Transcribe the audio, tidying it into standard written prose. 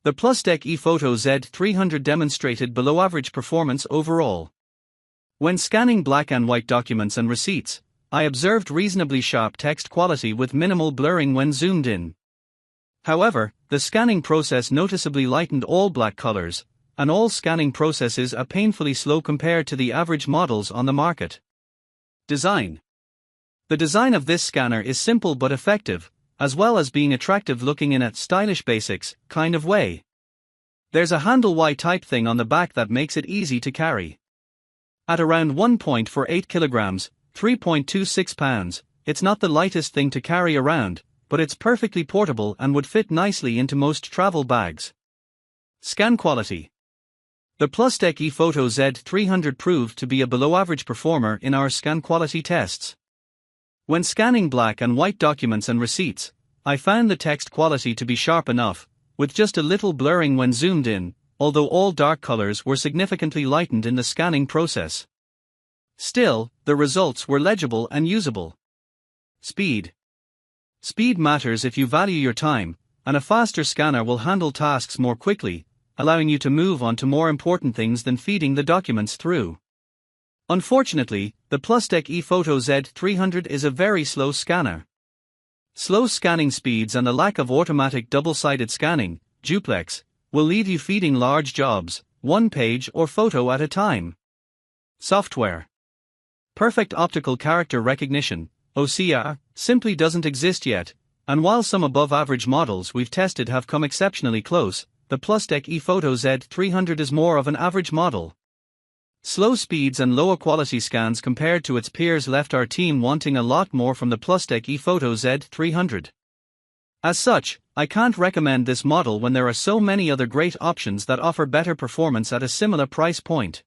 The Plustek ePhoto Z300 demonstrated below-average performance overall. When scanning black and white documents and receipts, I observed reasonably sharp text quality with minimal blurring when zoomed in. However, the scanning process noticeably lightened all black colors, and all scanning processes are painfully slow compared to the average models on the market. Design. The design of this scanner is simple but effective, as well as being attractive looking in a stylish basics kind of way. There's a handle Y type thing on the back that makes it easy to carry. At around 1.48 kilograms, 3.26 pounds, it's not the lightest thing to carry around, but it's perfectly portable and would fit nicely into most travel bags. Scan quality. The Plustek ePhoto Z300 proved to be a below-average performer in our scan quality tests. When scanning black and white documents and receipts, I found the text quality to be sharp enough, with just a little blurring when zoomed in, although all dark colors were significantly lightened in the scanning process. Still, the results were legible and usable. Speed. Speed matters if you value your time, and a faster scanner will handle tasks more quickly, allowing you to move on to more important things than feeding the documents through. Unfortunately, the Plustek ePhoto Z300 is a very slow scanner. Slow scanning speeds and a lack of automatic double-sided scanning, duplex, will leave you feeding large jobs, one page or photo at a time. Software. Perfect optical character recognition, OCR, simply doesn't exist yet, and while some above-average models we've tested have come exceptionally close, the Plustek ePhoto Z300 is more of an average model. Slow speeds and lower quality scans compared to its peers left our team wanting a lot more from the Plustek ePhoto Z300. As such, I can't recommend this model when there are so many other great options that offer better performance at a similar price point.